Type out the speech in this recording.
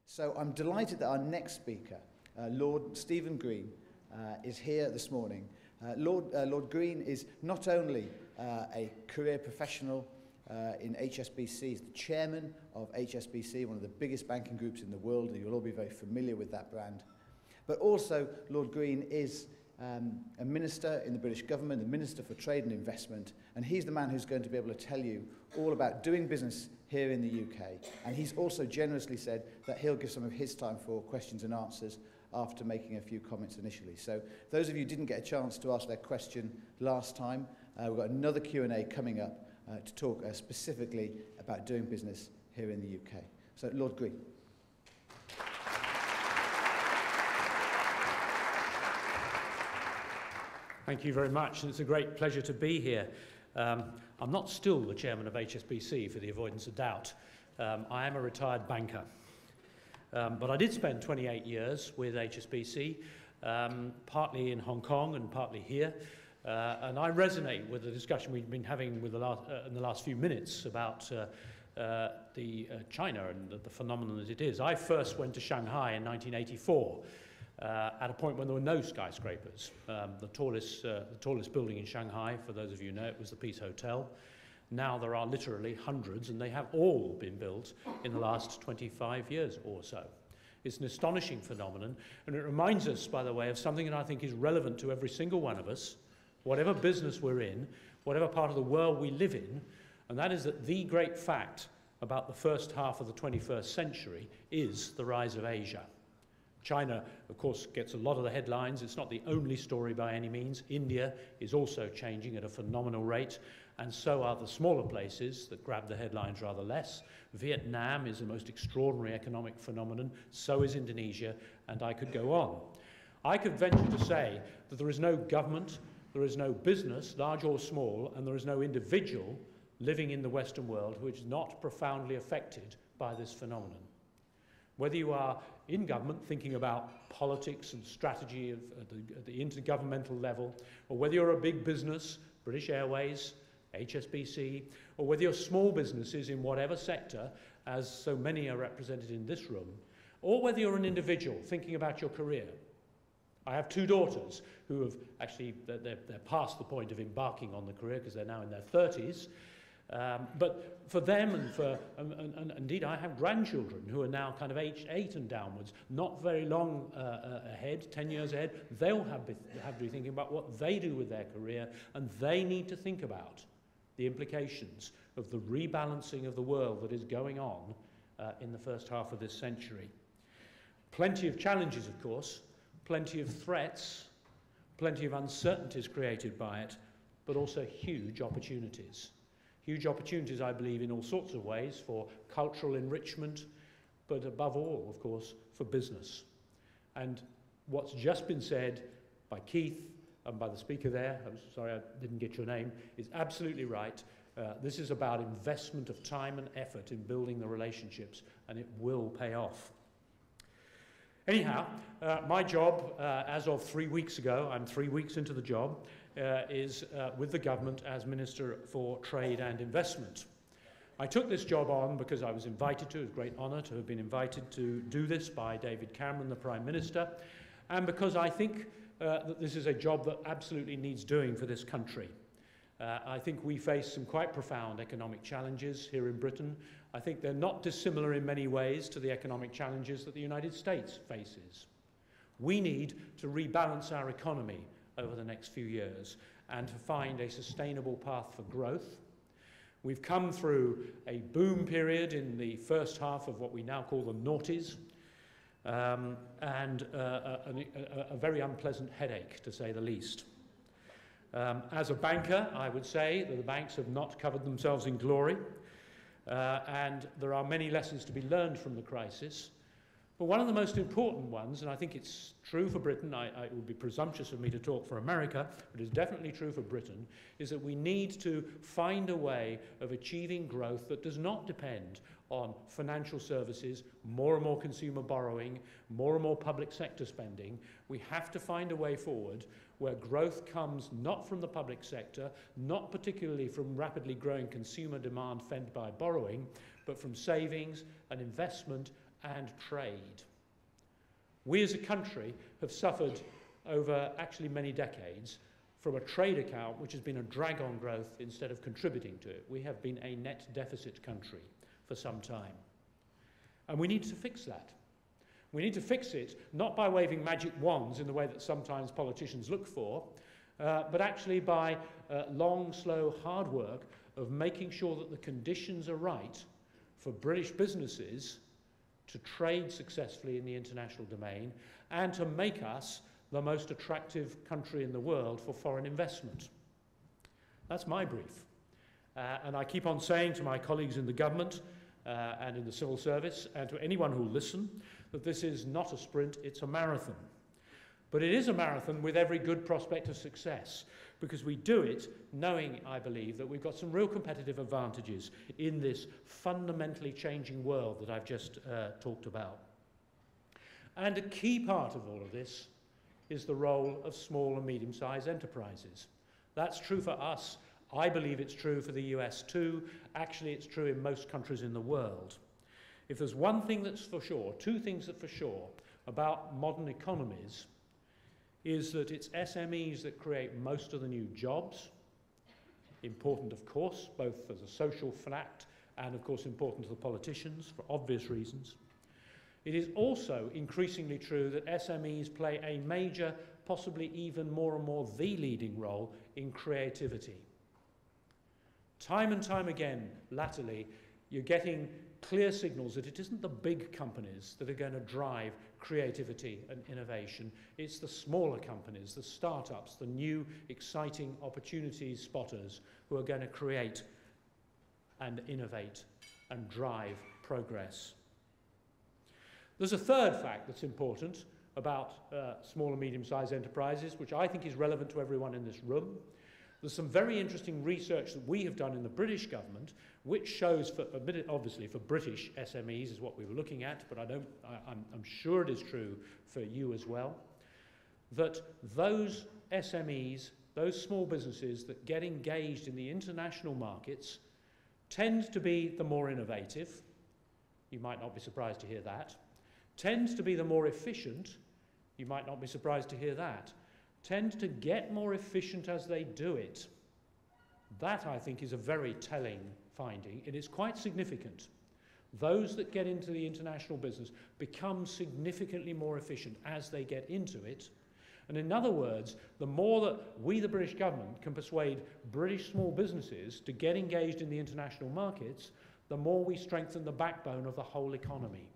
So I'm delighted that our next speaker, Lord Stephen Green, is here this morning. Lord Green is not only a career professional in HSBC, he's the chairman of HSBC, one of the biggest banking groups in the world, and you'll all be very familiar with that brand. But also, Lord Green is a minister in the British government, the Minister for Trade and Investment, and he's the man who's going to be able to tell you all about doing business here in the UK. And he's also generously said that he'll give some of his time for questions and answers after making a few comments initially. So those of you who didn't get a chance to ask their question last time, we've got another Q&A coming up to talk specifically about doing business here in the UK. So, Lord Green. Thank you very much, and it's a great pleasure to be here. I'm not still the chairman of HSBC, for the avoidance of doubt. I am a retired banker. But I did spend 28 years with HSBC, partly in Hong Kong and partly here. And I resonate with the discussion we've been having with in the last few minutes about China and the phenomenon that it is. I first went to Shanghai in 1984. At a point when there were no skyscrapers. The tallest building in Shanghai, for those of you who know it, was the Peace Hotel. Now there are literally hundreds, and they have all been built in the last 25 years or so. It's an astonishing phenomenon, and it reminds us, by the way, of something that I think is relevant to every single one of us, whatever business we're in, whatever part of the world we live in, and that is that the great fact about the first half of the 21st century is the rise of Asia. China, of course, gets a lot of the headlines. It's not the only story by any means. India is also changing at a phenomenal rate, and so are the smaller places that grab the headlines rather less. Vietnam is the most extraordinary economic phenomenon, so is Indonesia, and I could go on. I could venture to say that there is no government, there is no business, large or small, and there is no individual living in the Western world who is not profoundly affected by this phenomenon. Whether you are in government thinking about politics and strategy at the intergovernmental level, or whether you're a big business, British Airways, HSBC, or whether you're small businesses in whatever sector, as so many are represented in this room, or whether you're an individual thinking about your career. I have two daughters who have actually, they're past the point of embarking on the career because they're now in their 30s. But for them and indeed I have grandchildren who are now kind of age 8 and downwards, not very long ahead, 10 years ahead. They'll have to be thinking about what they do with their career, and they need to think about the implications of the rebalancing of the world that is going on in the first half of this century. Plenty of challenges, of course, plenty of threats, plenty of uncertainties created by it, but also huge opportunities. Huge opportunities, I believe, in all sorts of ways for cultural enrichment, but above all, of course, for business. And what's just been said by Keith and by the speaker there, I'm sorry I didn't get your name, is absolutely right. This is about investment of time and effort in building the relationships, and it will pay off. Anyhow, my job, as of 3 weeks ago, I'm 3 weeks into the job, is with the government as Minister for Trade and Investment. I took this job on because I was invited to, it was a great honour to have been invited to do this by David Cameron, the Prime Minister, and because I think that this is a job that absolutely needs doing for this country. I think we face some quite profound economic challenges here in Britain. I think they're not dissimilar in many ways to the economic challenges that the United States faces. We need to rebalance our economy over the next few years and to find a sustainable path for growth. We've come through a boom period in the first half of what we now call the noughties, and a very unpleasant headache, to say the least. As a banker, I would say that the banks have not covered themselves in glory, and there are many lessons to be learned from the crisis. But one of the most important ones, and I think it's true for Britain, it would be presumptuous of me to talk for America, but it's definitely true for Britain, is that we need to find a way of achieving growth that does not depend on financial services, more and more consumer borrowing, more and more public sector spending. We have to find a way forward where growth comes not from the public sector, not particularly from rapidly growing consumer demand fed by borrowing, but from savings and investment and trade. We as a country have suffered over actually many decades from a trade account which has been a drag on growth instead of contributing to it. We have been a net deficit country for some time. And we need to fix that. We need to fix it not by waving magic wands in the way that sometimes politicians look for, but actually by long, slow, hard work of making sure that the conditions are right for British businesses to trade successfully in the international domain and to make us the most attractive country in the world for foreign investment. That's my brief. And I keep on saying to my colleagues in the government and in the civil service and to anyone who will listen that this is not a sprint, it's a marathon. But it is a marathon with every good prospect of success, because we do it knowing, I believe, that we've got some real competitive advantages in this fundamentally changing world that I've just talked about. And a key part of all of this is the role of small and medium-sized enterprises. That's true for us. I believe it's true for the US too. Actually, it's true in most countries in the world. If there's one thing that's for sure, two things that are for sure about modern economies, is that it's SMEs that create most of the new jobs. Important, of course, both as a social fact and, of course, important to the politicians for obvious reasons. It is also increasingly true that SMEs play a major, possibly even more and more the leading role in creativity. Time and time again, latterly, you're getting clear signals that it isn't the big companies that are going to drive creativity and innovation. It's the smaller companies, the startups, the new, exciting opportunities spotters who are going to create and innovate and drive progress. There's a third fact that's important about small and medium-sized enterprises, which I think is relevant to everyone in this room. There's some very interesting research that we have done in the British government, which shows, obviously for British SMEs is what we were looking at, but I'm sure it is true for you as well, that those SMEs, those small businesses that get engaged in the international markets tend to be the more innovative. You might not be surprised to hear that. Tends to be the more efficient. You might not be surprised to hear that. Tend to get more efficient as they do it. That, I think, is a very telling finding. It is quite significant. Those that get into the international business become significantly more efficient as they get into it. And in other words, the more that we, the British government, can persuade British small businesses to get engaged in the international markets, the more we strengthen the backbone of the whole economy.